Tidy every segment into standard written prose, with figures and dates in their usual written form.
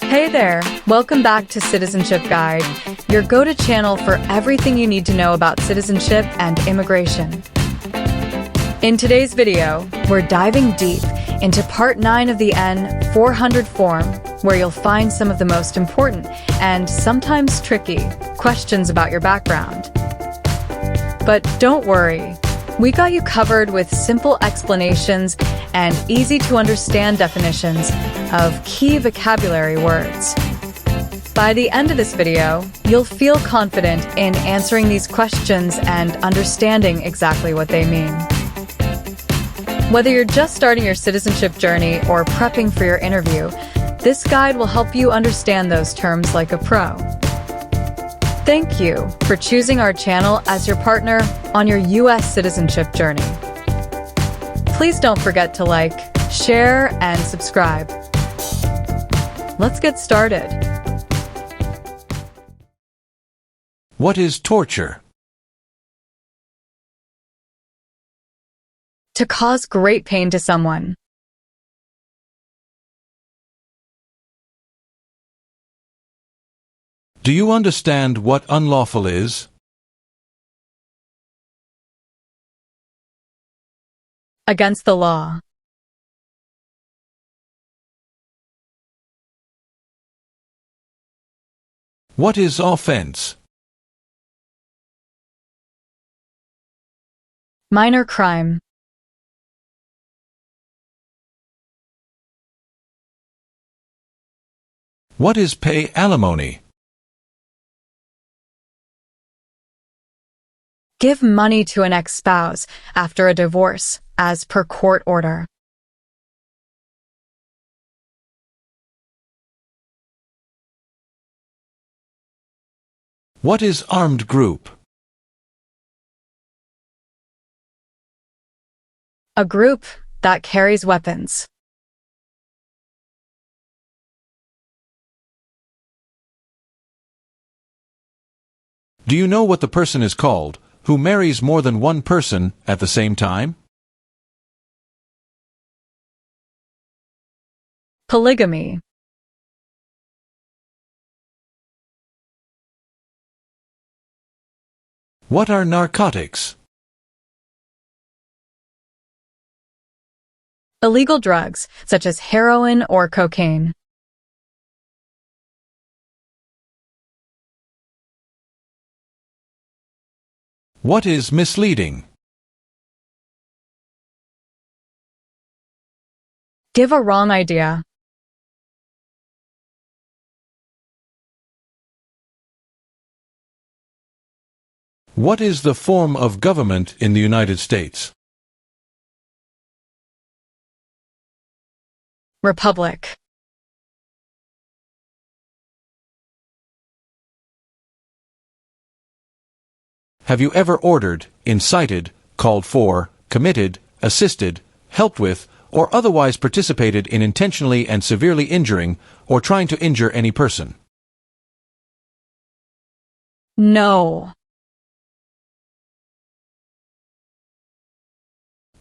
Hey there! Welcome back to Citizenship Guide, your go-to channel for everything you need to know about citizenship and immigration. In today's video, we're diving deep into Part 9 of the N400 form, where you'll find some of the most important and sometimes tricky questions about your background. But don't worry, we got you covered with simple explanations and easy-to-understand definitions of key vocabulary words. By the end of this video, you'll feel confident in answering these questions and understanding exactly what they mean. Whether you're just starting your citizenship journey or prepping for your interview, this guide will help you understand those terms like a pro. Thank you for choosing our channel as your partner on your U.S. citizenship journey. Please don't forget to like, share, and subscribe. Let's get started. What is torture? To cause great pain to someone. Do you understand what unlawful is? Against the law. What is offense? Minor crime. What is pay alimony? Give money to an ex-spouse after a divorce, as per court order. What is armed group? A group that carries weapons. Do you know what the person is called who marries more than one person at the same time? Polygamy. What are narcotics? Illegal drugs, such as heroin or cocaine. What is misleading? Give a wrong idea. What is the form of government in the United States? Republic. Have you ever ordered, incited, called for, committed, assisted, helped with, or otherwise participated in intentionally and severely injuring or trying to injure any person? No.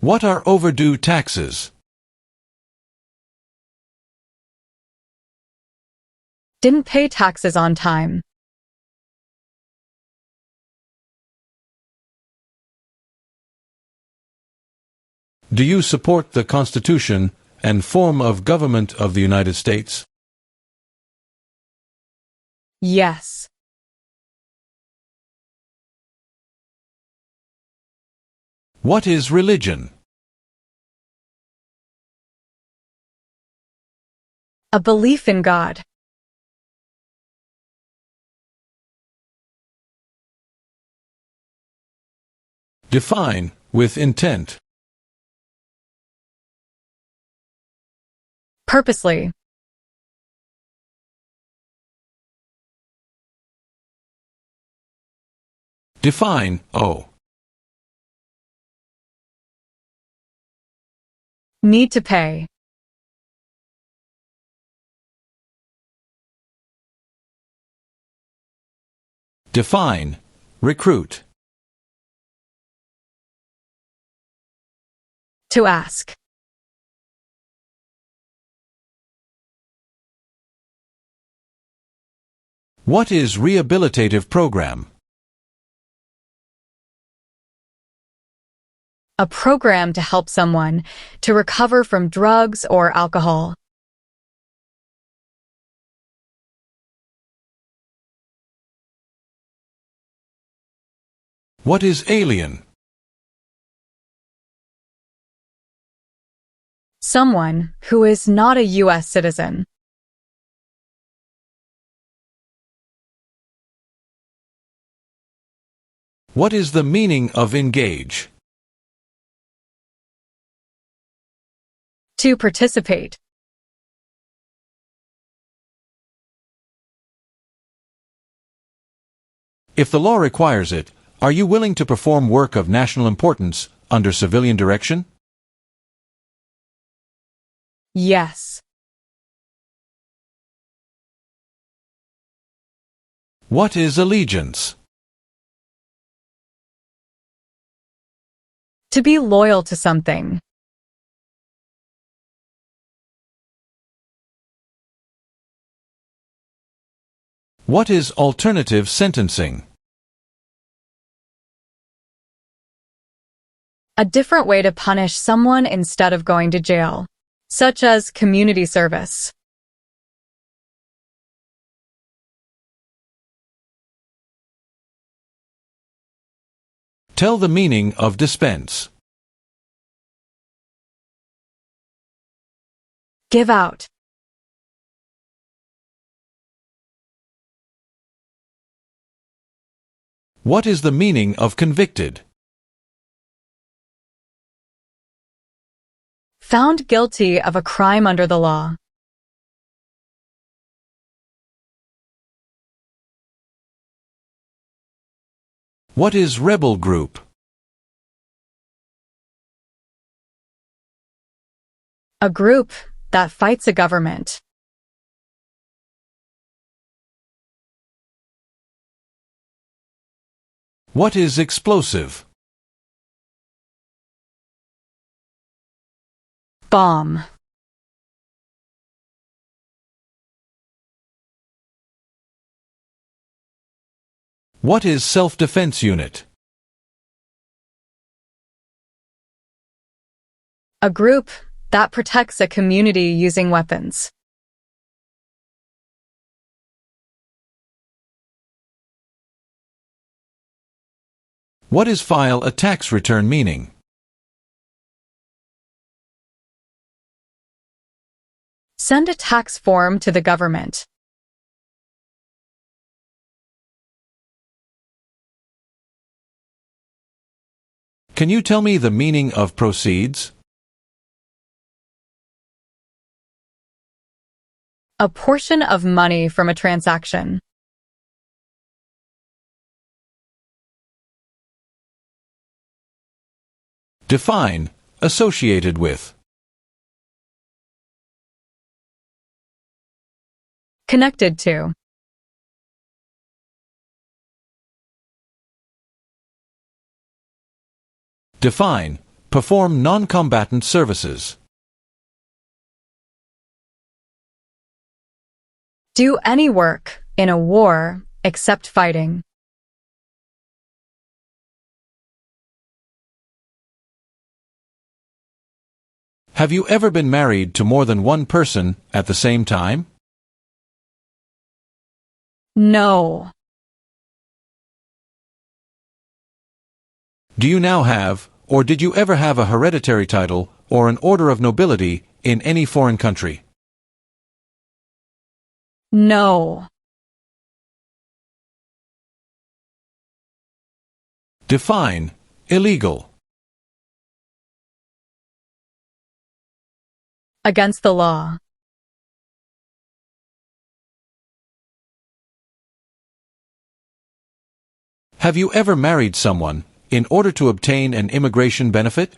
What are overdue taxes? Didn't pay taxes on time. Do you support the Constitution and form of government of the United States? Yes. What is religion? A belief in God. Define, with intent. Purposely. Define, Need to pay. Define, recruit. To ask. What is rehabilitative program? A program to help someone to recover from drugs or alcohol. What is alien? Someone who is not a U.S. citizen. What is the meaning of engage? To participate. If the law requires it, are you willing to perform work of national importance under civilian direction? Yes. What is allegiance? To be loyal to something. What is alternative sentencing? A different way to punish someone instead of going to jail, such as community service. Tell the meaning of dispense. Give out. What is the meaning of convicted? Found guilty of a crime under the law. What is rebel group? A group that fights a government. What is explosive? Bomb. What is self-defense unit? A group that protects a community using weapons. What is file a tax return meaning? Send a tax form to the government. Can you tell me the meaning of proceeds? A portion of money from a transaction. Define associated with. Connected to. Define perform non-combatant services. Do any work in a war except fighting. Have you ever been married to more than one person at the same time? No. Do you now have, or did you ever have a hereditary title or an order of nobility in any foreign country? No. Define illegal. Against the law. Have you ever married someone in order to obtain an immigration benefit?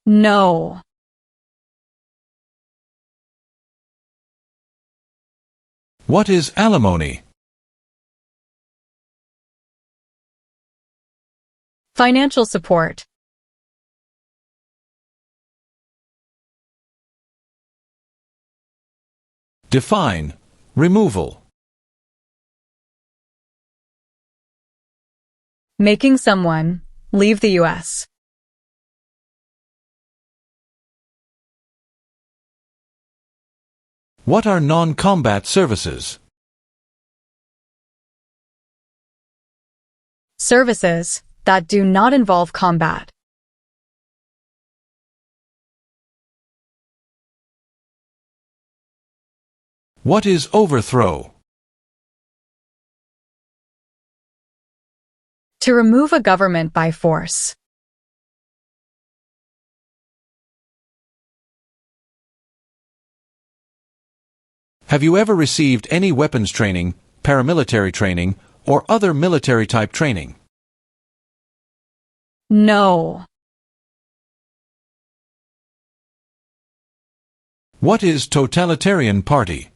No. What is alimony? Financial support. Define Removal. Making someone leave the U.S. What are non-combat services? Services that do not involve combat. What is overthrow? To remove a government by force. Have you ever received any weapons training, paramilitary training, or other military-type training? No. What is totalitarian party?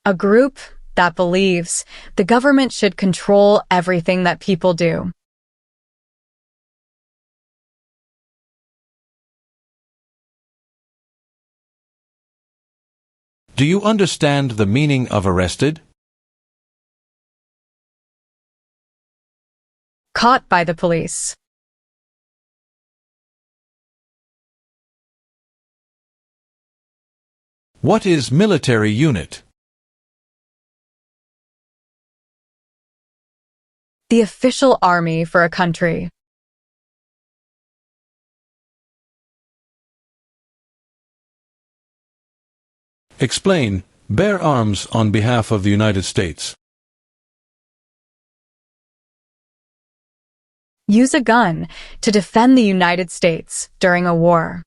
A group that believes the government should control everything that people do. Do you understand the meaning of arrested? Caught by the police. What is military unit? The official army for a country. Explain. Bear arms on behalf of the United States. Use a gun to defend the United States during a war.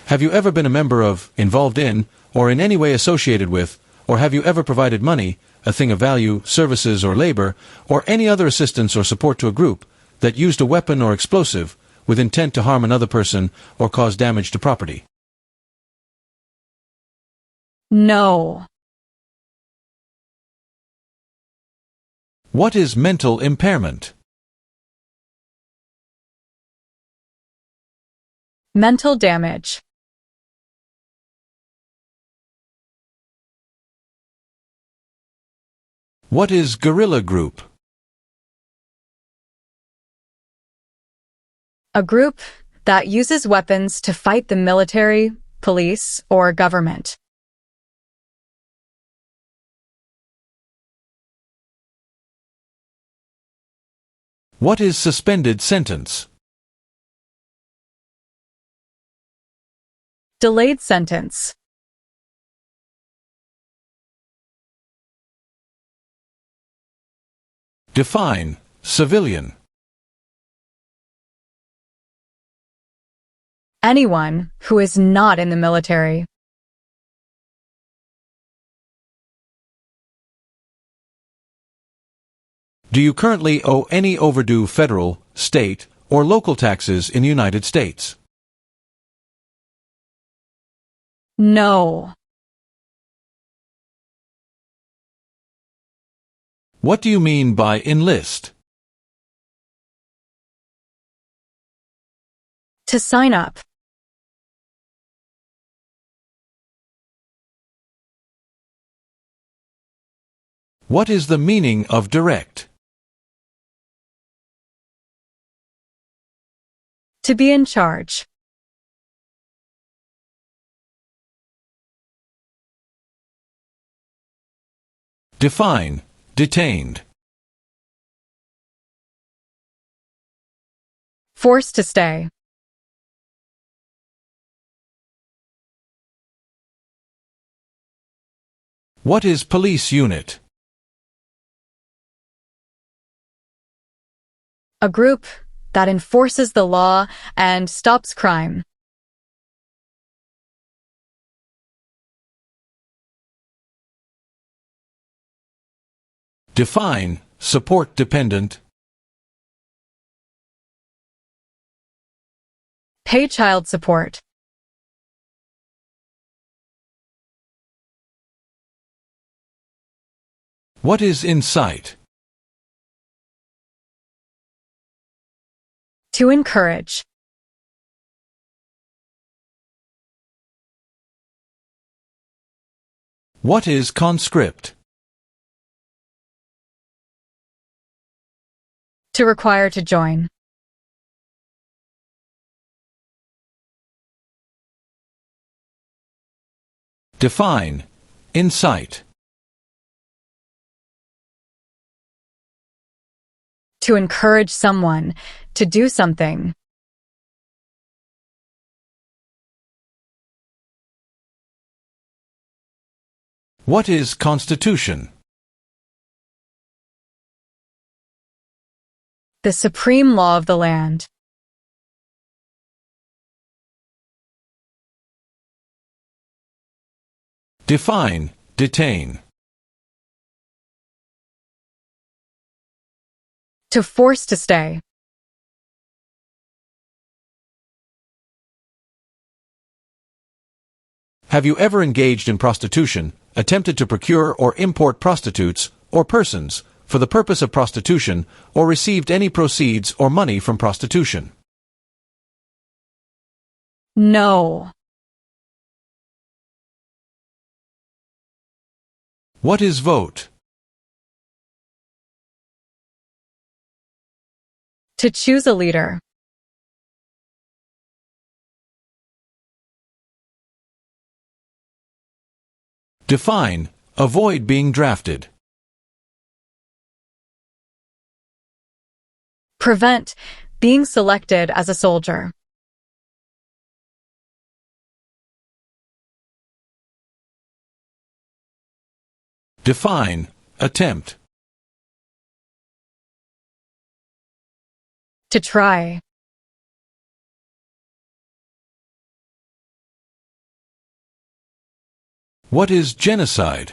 Have you ever been a member of, involved in, or in any way associated with, or have you ever provided money, a thing of value, services or labor, or any other assistance or support to a group that used a weapon or explosive with intent to harm another person or cause damage to property? No. What is mental impairment? Mental damage. What is guerrilla group? A group that uses weapons to fight the military, police, or government. What is suspended sentence? Delayed sentence. Define. Civilian. Anyone who is not in the military. Do you currently owe any overdue federal, state, or local taxes in the United States? No. What do you mean by enlist? To sign up. What is the meaning of direct? To be in charge. Define. Detained. Forced to stay. What is police unit? A group that enforces the law and stops crime. Define. Support dependent. Pay child support. What is incite? To encourage. What is conscript? To require to join. Define. Incite. To encourage someone to do something. What is constitution? The supreme law of the land. Define. Detain. To force to stay. Have you ever engaged in prostitution, attempted to procure or import prostitutes or persons for the purpose of prostitution, or received any proceeds or money from prostitution? No. What is vote? To choose a leader. Define. Avoid being drafted. Prevent being selected as a soldier. Define. Attempt. To try. What is genocide?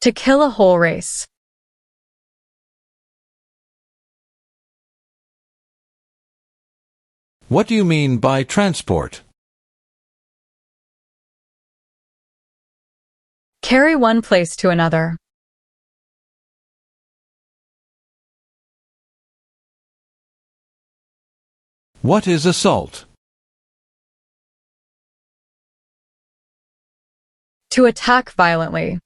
To kill a whole race. What do you mean by transport? Carry one place to another. What is assault? To attack violently.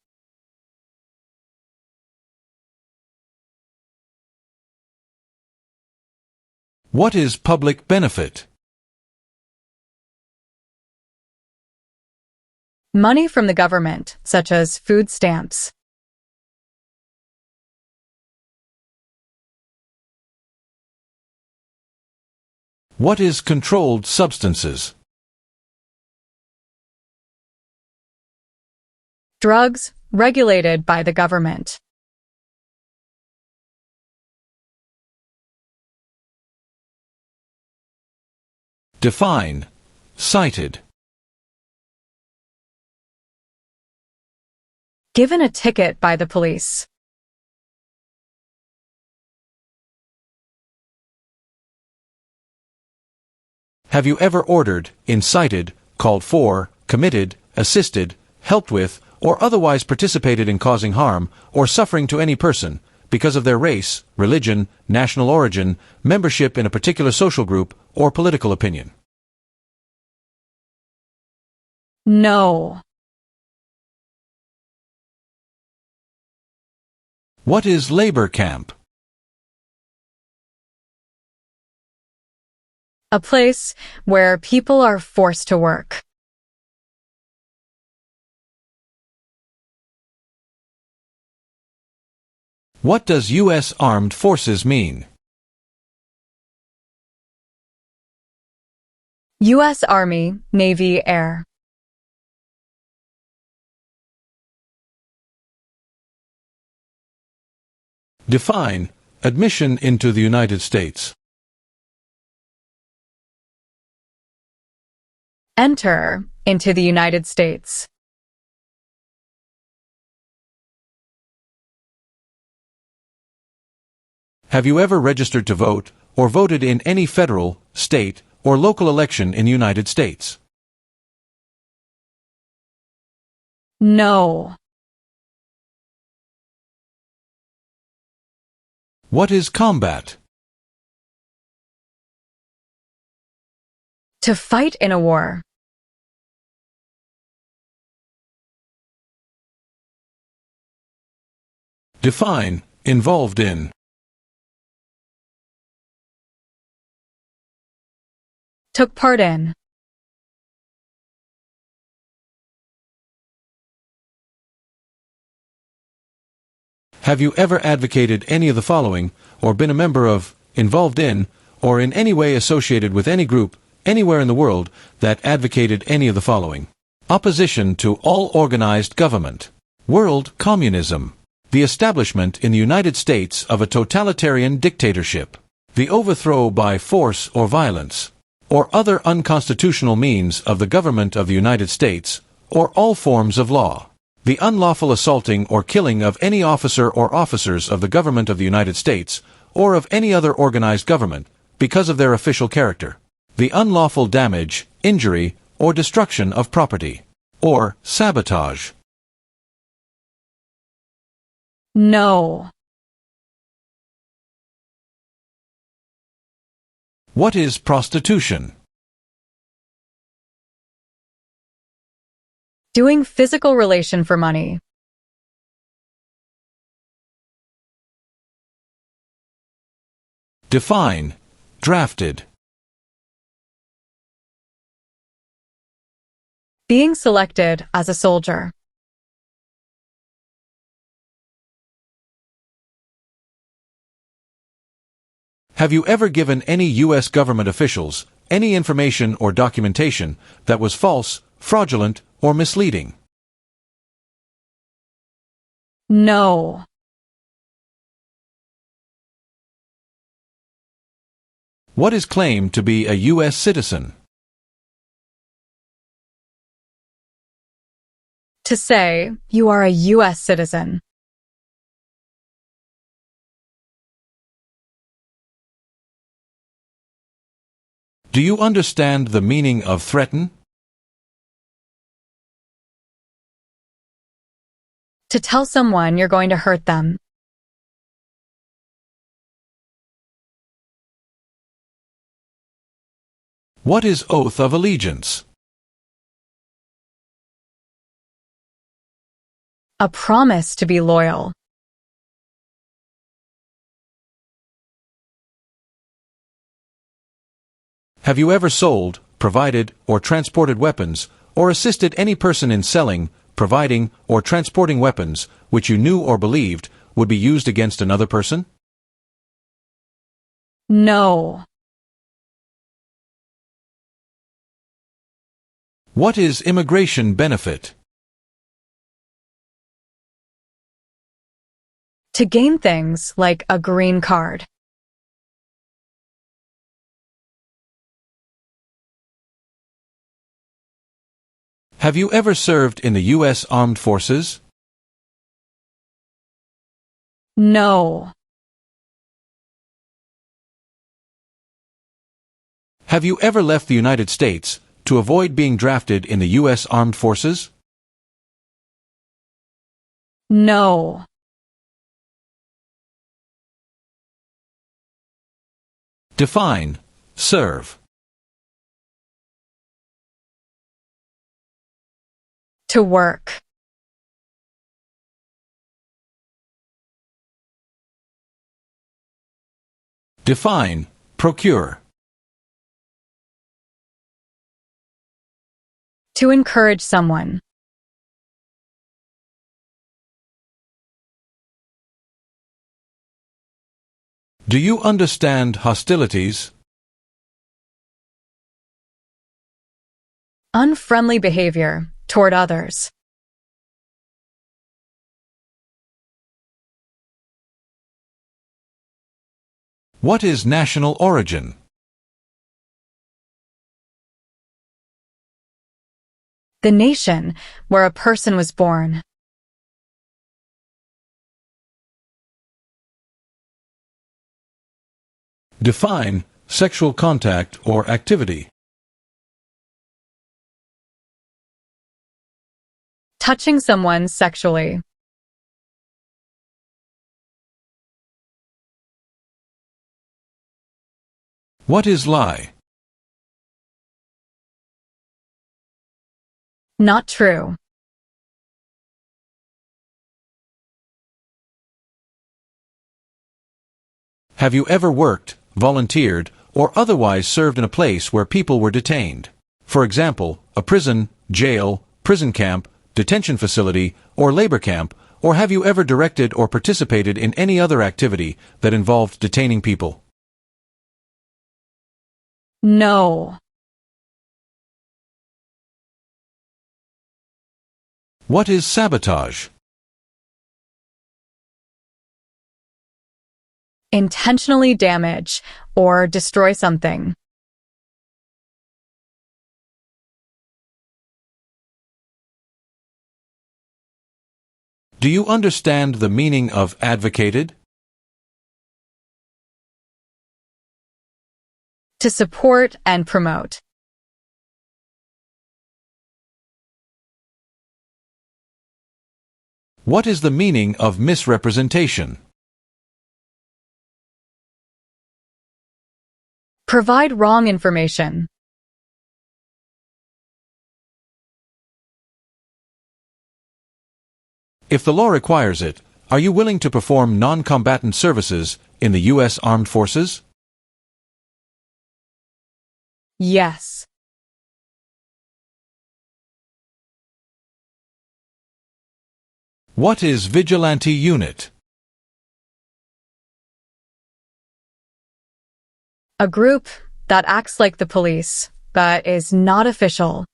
What is public benefit? Money from the government, such as food stamps. What is controlled substances? Drugs regulated by the government. Define. Cited. Given a ticket by the police. Have you ever ordered, incited, called for, committed, assisted, helped with, or otherwise participated in causing harm or suffering to any person because of their race, religion, national origin, membership in a particular social group, or political opinion? No. What is labor camp? A place where people are forced to work. What does U.S. Armed Forces mean? U.S. Army, Navy, Air. Define. Admission into the United States. Enter into the United States. Have you ever registered to vote or voted in any federal, state, or local election in the United States? No. What is combat? To fight in a war. Define involved in. Took part in. Have you ever advocated any of the following, or been a member of, involved in, or in any way associated with any group, anywhere in the world, that advocated any of the following? Opposition to all organized government. World communism. The establishment in the United States of a totalitarian dictatorship. The overthrow by force or violence, or other unconstitutional means of the government of the United States, or all forms of law. The unlawful assaulting or killing of any officer or officers of the government of the United States, or of any other organized government, because of their official character. The unlawful damage, injury, or destruction of property. Or sabotage. No. What is prostitution? Doing physical relation for money. Define drafted. Being selected as a soldier. Have you ever given any U.S. government officials any information or documentation that was false, fraudulent, or misleading? No. What is claimed to be a U.S. citizen? To say, you are a U.S. citizen. Do you understand the meaning of threaten? To tell someone you're going to hurt them. What is oath of allegiance? A promise to be loyal. Have you ever sold, provided, or transported weapons, or assisted any person in selling, providing, or transporting weapons which you knew or believed would be used against another person? No. What is immigration benefit? To gain things like a green card. Have you ever served in the U.S. Armed Forces? No. Have you ever left the United States to avoid being drafted in the U.S. Armed Forces? No. Define serve. To work. Define procure. To encourage someone. Do you understand hostilities? Unfriendly behavior toward others. What is national origin? The nation where a person was born. Define sexual contact or activity. Touching someone sexually. What is lie? Not true. Have you ever worked, volunteered, or otherwise served in a place where people were detained? For example, a prison, jail, prison camp, detention facility, or labor camp, or have you ever directed or participated in any other activity that involved detaining people? No. What is sabotage? Intentionally damage or destroy something. Do you understand the meaning of advocated? To support and promote. What is the meaning of misrepresentation? Provide wrong information. If the law requires it, are you willing to perform non-combatant services in the U.S. Armed Forces? Yes. What is vigilante unit? A group that acts like the police, but is not official.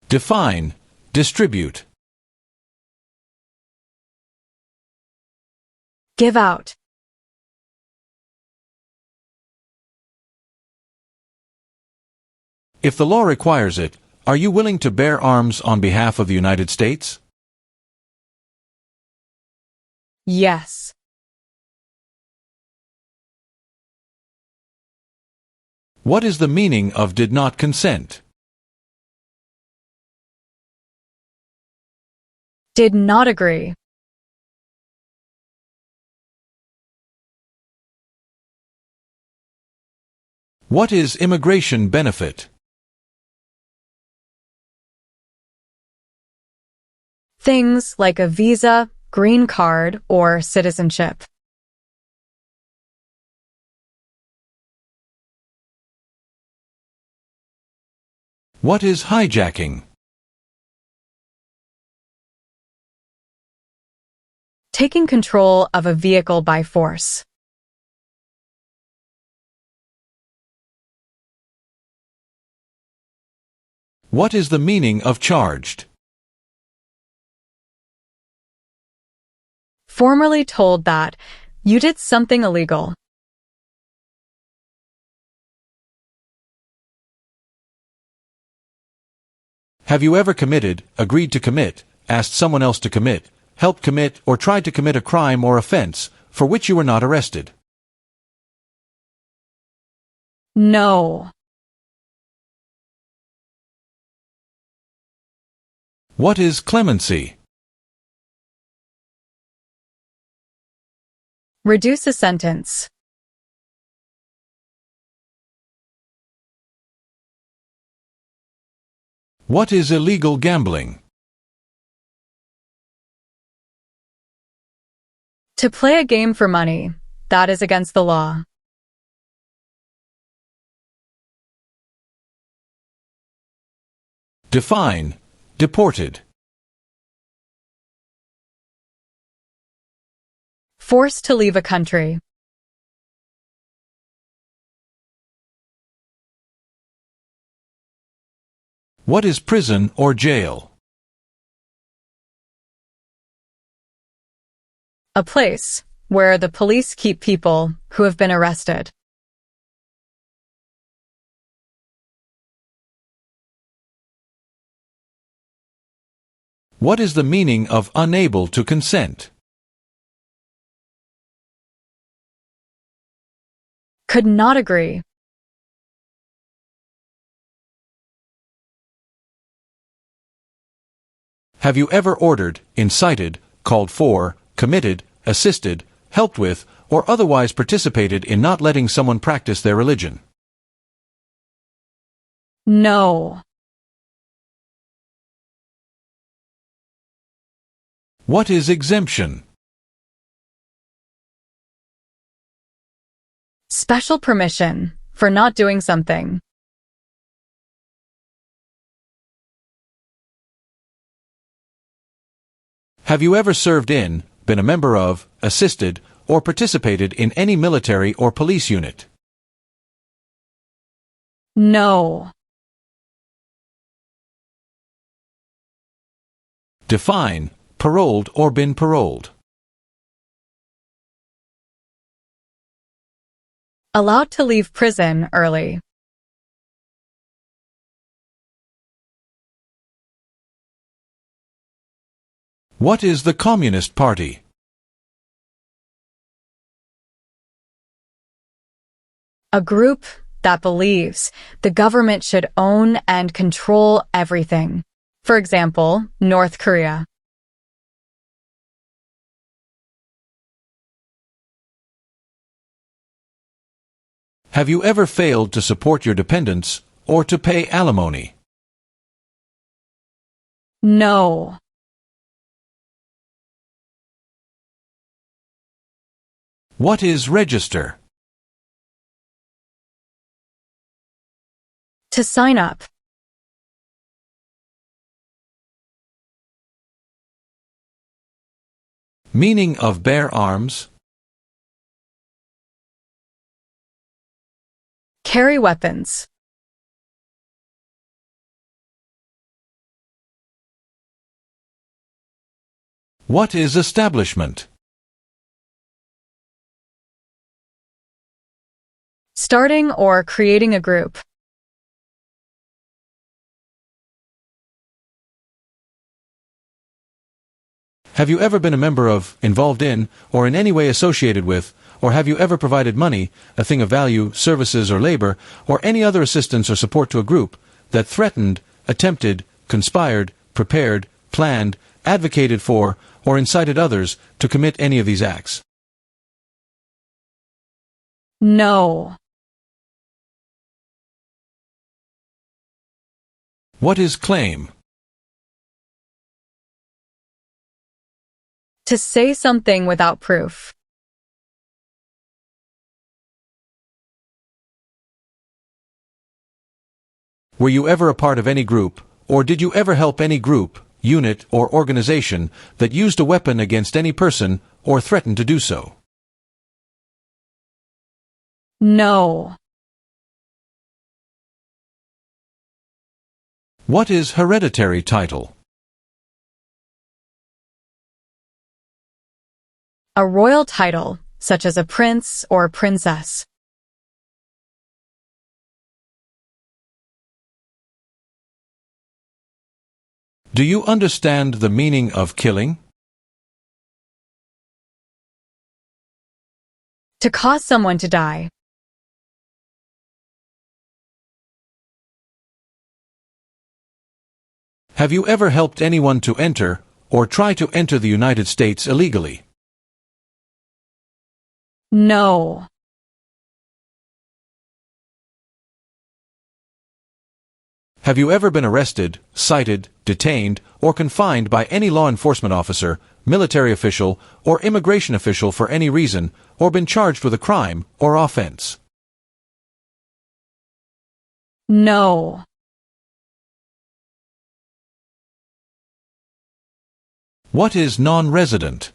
Define, distribute. Give out. If the law requires it, are you willing to bear arms on behalf of the United States? Yes. What is the meaning of did not consent? Did not agree. What is immigration benefit? Things like a visa, green card, or citizenship. What is hijacking? Taking control of a vehicle by force. What is the meaning of charged? Formerly told that you did something illegal. Have you ever committed, agreed to commit, asked someone else to commit, helped commit, or tried to commit a crime or offense for which you were not arrested? No. What is clemency? Reduce a sentence. What is illegal gambling? To play a game for money. That is against the law. Define, deported. Forced to leave a country. What is prison or jail? A place where the police keep people who have been arrested. What is the meaning of unable to consent? Could not agree. Have you ever ordered, incited, called for, committed, assisted, helped with, or otherwise participated in not letting someone practice their religion? No. What is exemption? Special permission for not doing something. Have you ever served in, been a member of, assisted, or participated in any military or police unit? No. Define, paroled or been paroled. Allowed to leave prison early. What is the Communist Party? A group that believes the government should own and control everything. For example, North Korea. Have you ever failed to support your dependents or to pay alimony? No. What is register? To sign up. Meaning of bear arms? Carry weapons. What is establishment? Starting or creating a group. Have you ever been a member of, involved in, or in any way associated with, or have you ever provided money, a thing of value, services or labor, or any other assistance or support to a group that threatened, attempted, conspired, prepared, planned, advocated for, or incited others to commit any of these acts? No. What is claim? To say something without proof. Were you ever a part of any group, or did you ever help any group, unit, or organization that used a weapon against any person or threatened to do so? No. What is hereditary title? A royal title, such as a prince or princess. Do you understand the meaning of killing? To cause someone to die. Have you ever helped anyone to enter, or try to enter the United States illegally? No. Have you ever been arrested, cited, detained, or confined by any law enforcement officer, military official, or immigration official for any reason, or been charged with a crime or offense? No. What is non-resident?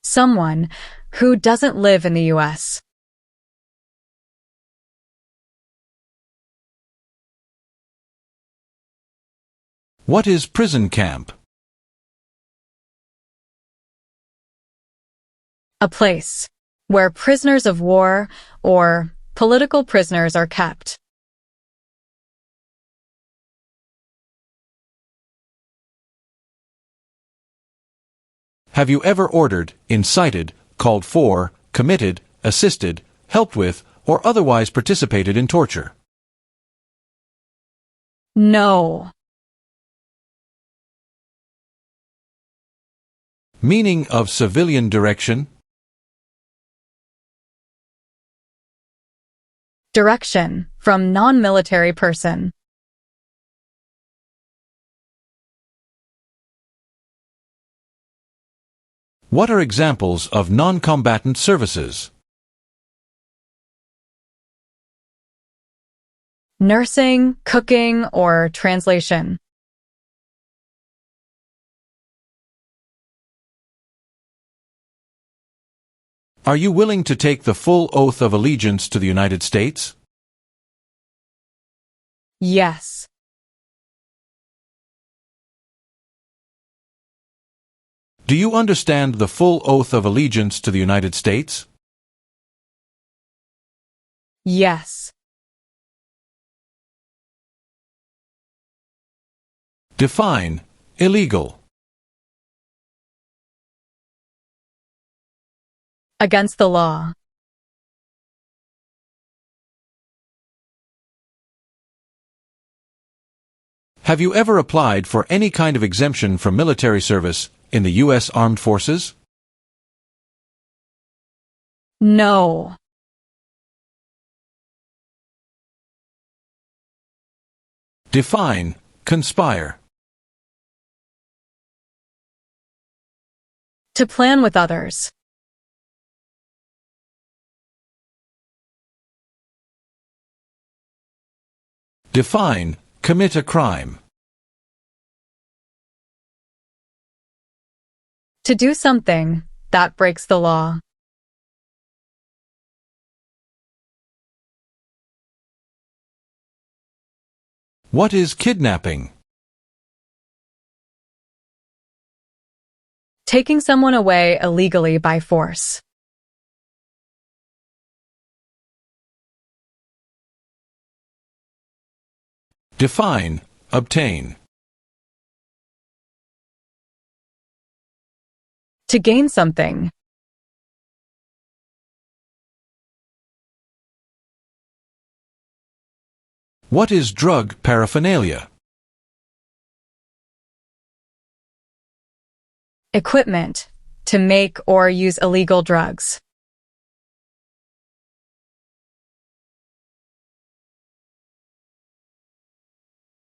Someone who doesn't live in the U.S. What is prison camp? A place where prisoners of war or political prisoners are kept. Have you ever ordered, incited, called for, committed, assisted, helped with, or otherwise participated in torture? No. Meaning of civilian direction? Direction, from non-military person. What are examples of non-combatant services? Nursing, cooking, or translation. Are you willing to take the full oath of allegiance to the United States? Yes. Do you understand the full oath of allegiance to the United States? Yes. Define illegal. Against the law. Have you ever applied for any kind of exemption from military service in the U.S. Armed Forces? No. Define conspire. To plan with others. Define commit a crime. To do something that breaks the law. What is kidnapping? Taking someone away illegally by force. Define obtain. To gain something. What is drug paraphernalia? Equipment. To make or use illegal drugs.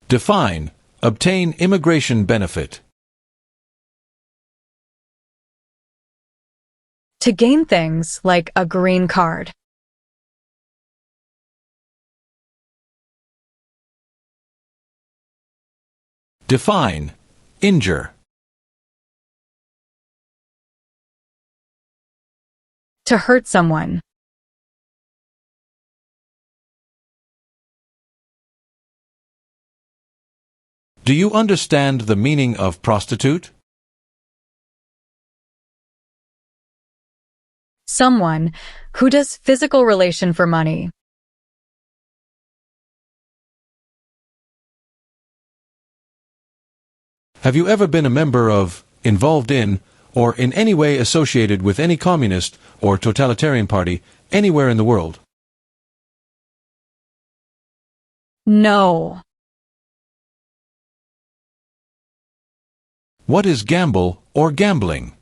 Define obtain immigration benefit. To gain things like a green card. Define injure. To hurt someone. Do you understand the meaning of prostitute? Someone who does physical relation for money. Have you ever been a member of, involved in, or in any way associated with any communist or totalitarian party anywhere in the world? No. What is gamble or gambling?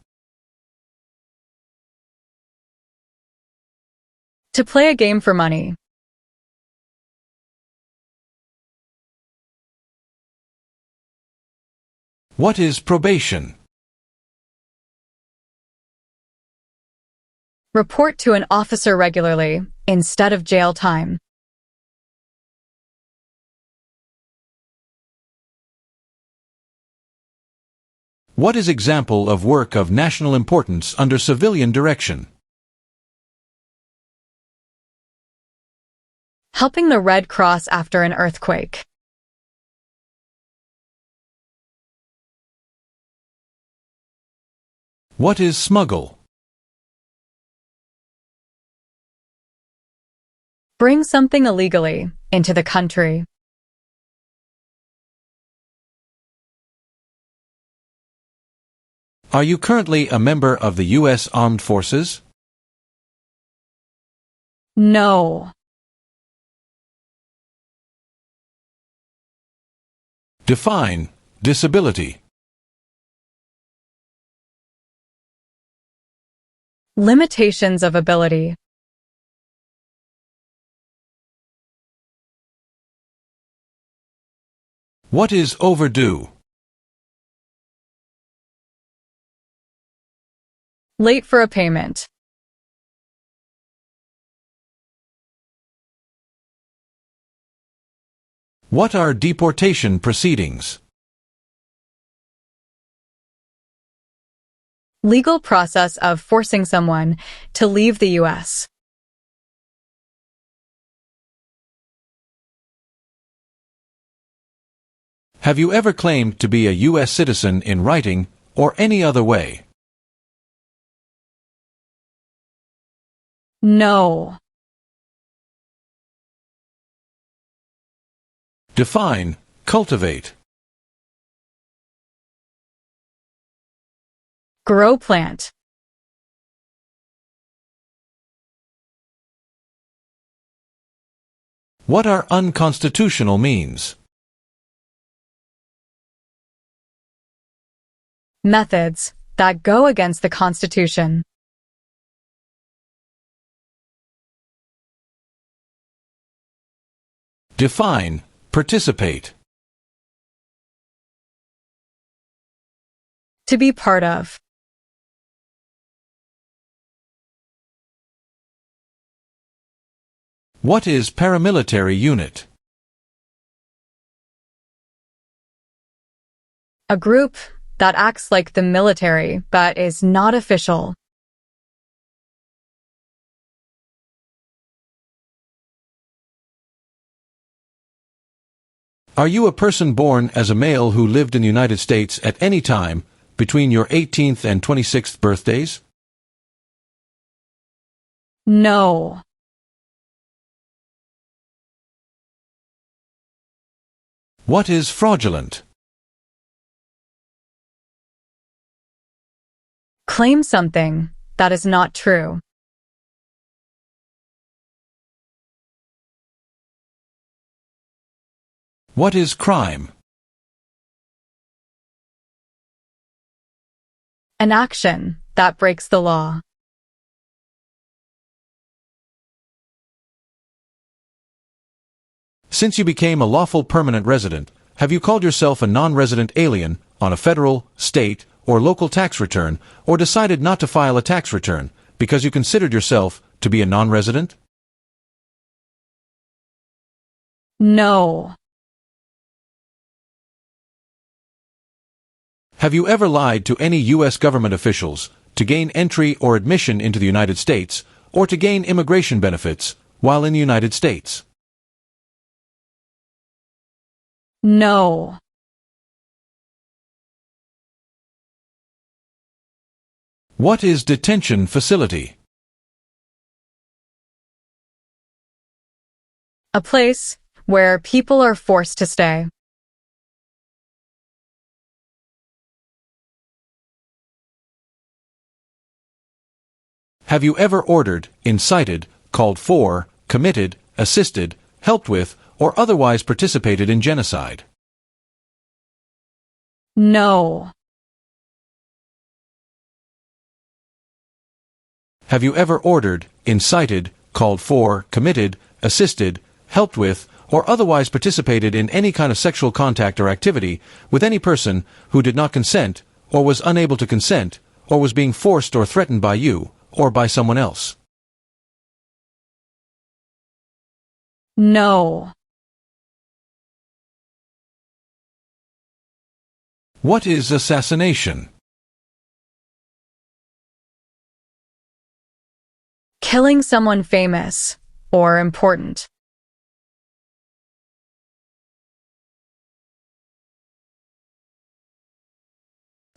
To play a game for money. What is probation? Report to an officer regularly, instead of jail time. What is example of work of national importance under civilian direction? Helping the Red Cross after an earthquake. What is smuggle? Bring something illegally into the country. Are you currently a member of the U.S. Armed Forces? No. Define disability. Limitations of ability. What is overdue? Late for a payment. What are deportation proceedings? Legal process of forcing someone to leave the U.S. Have you ever claimed to be a U.S. citizen in writing or any other way? No. Define, cultivate. Grow plant. What are unconstitutional means? Methods that go against the Constitution. Define, participate. To be part of. What is paramilitary unit? A group that acts like the military but is not official. Are you a person born as a male who lived in the United States at any time between your 18th and 26th birthdays? No. What is fraudulent? Claim something that is not true. What is crime? An action that breaks the law. Since you became a lawful permanent resident, have you called yourself a non-resident alien on a federal, state, or local tax return, or decided not to file a tax return because you considered yourself to be a non-resident? No. Have you ever lied to any U.S. government officials to gain entry or admission into the United States, or to gain immigration benefits while in the United States? No. What is detention facility? A place where people are forced to stay. Have you ever ordered, incited, called for, committed, assisted, helped with, or otherwise participated in genocide? No. Have you ever ordered, incited, called for, committed, assisted, helped with, or otherwise participated in any kind of sexual contact or activity with any person who did not consent, or was unable to consent, or was being forced or threatened by you, or by someone else? No. What is assassination? Killing someone famous or important.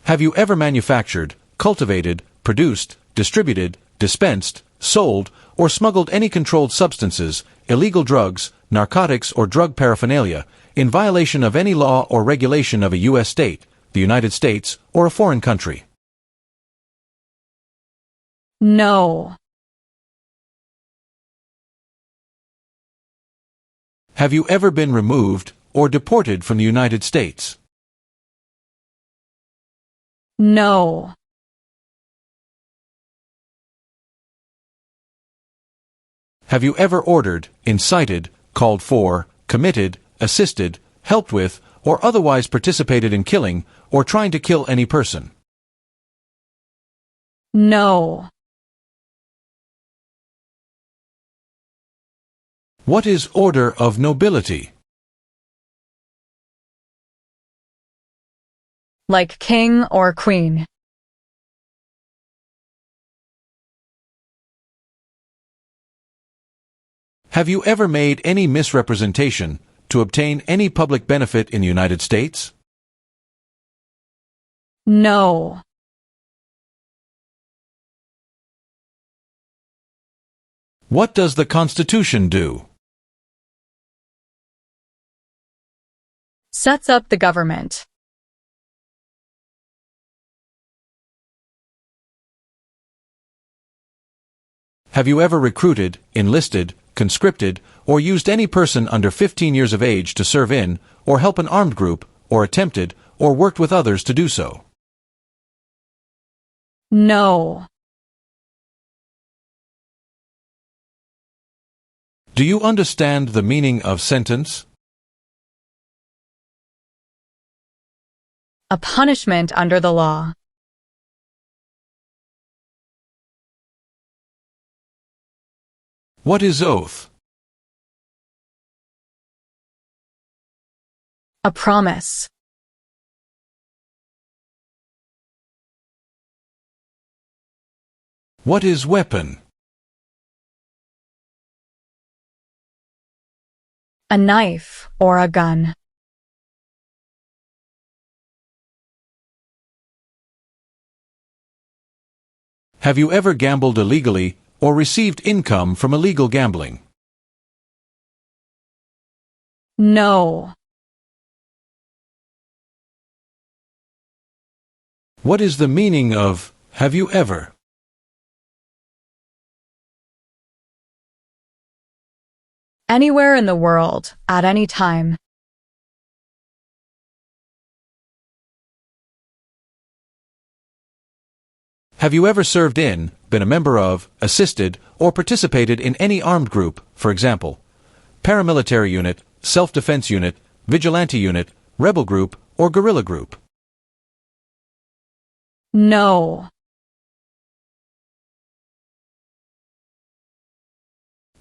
Have you ever manufactured, cultivated, produced, distributed, dispensed, sold, or smuggled any controlled substances, illegal drugs, narcotics, or drug paraphernalia in violation of any law or regulation of a U.S. state, the United States, or a foreign country? No. Have you ever been removed or deported from the United States? No. Have you ever ordered, incited, called for, committed, assisted, helped with, or otherwise participated in killing, or trying to kill any person? No. What is order of nobility? Like king or queen. Have you ever made any misrepresentation to obtain any public benefit in the United States? No. What does the Constitution do? Sets up the government. Have you ever recruited, enlisted, conscripted, or used any person under 15 years of age to serve in, or help an armed group, or attempted, or worked with others to do so? No. Do you understand the meaning of sentence? A punishment under the law. What is oath? A promise. What is weapon? A knife or a gun. Have you ever gambled illegally or received income from illegal gambling? No. What is the meaning of have you ever? Anywhere in the world, at any time. Have you ever served in, been a member of, assisted, or participated in any armed group, for example, paramilitary unit, self-defense unit, vigilante unit, rebel group, or guerrilla group? No.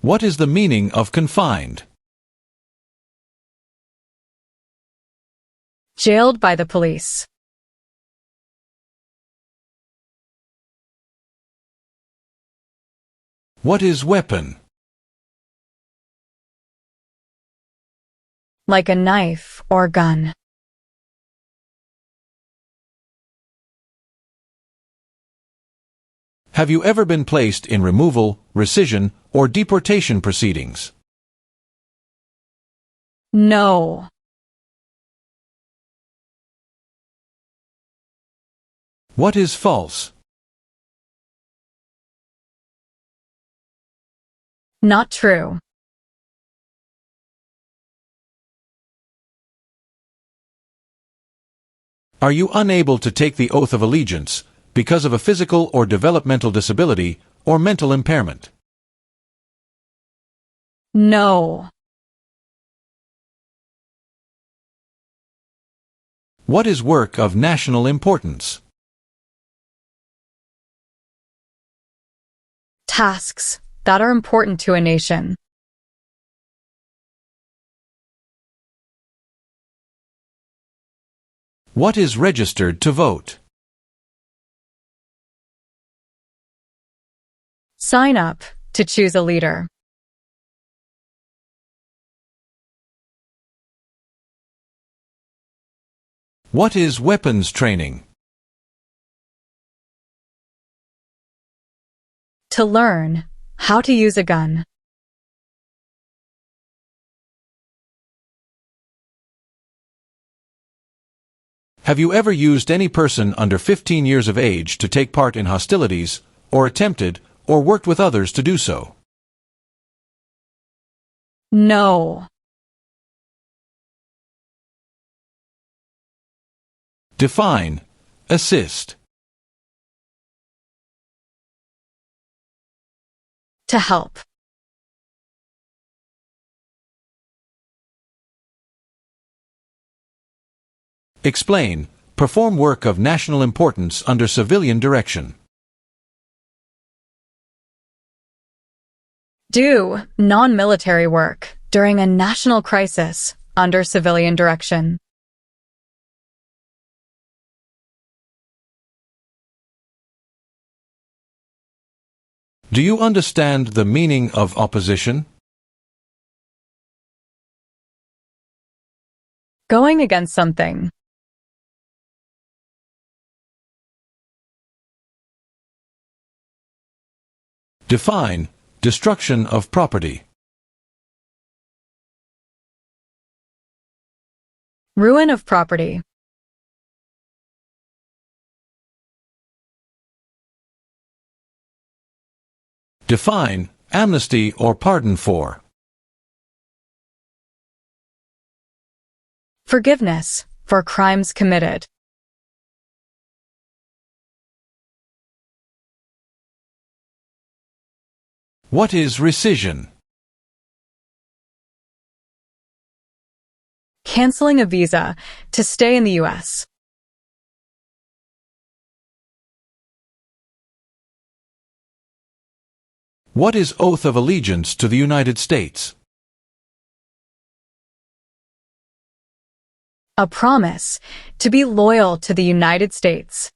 What is the meaning of confined? Jailed by the police. What is weapon? Like a knife or gun. Have you ever been placed in removal, rescission, or deportation proceedings? No. What is false? Not true. Are you unable to take the oath of allegiance because of a physical or developmental disability or mental impairment? No. What is work of national importance? Tasks that are important to a nation. What is registered to vote? Sign up to choose a leader. What is weapons training? To learn how to use a gun. Have you ever used any person under 15 years of age to take part in hostilities, or attempted, or worked with others to do so? No. Define. Assist. To help. Explain. Perform work of national importance under civilian direction. Do non-military work during a national crisis under civilian direction. Do you understand the meaning of opposition? Going against something. Define. Destruction of property. Ruin of property. Define. Amnesty or pardon for. Forgiveness for crimes committed. What is rescission? Canceling a visa to stay in the U.S. What is oath of allegiance to the United States? A promise to be loyal to the United States.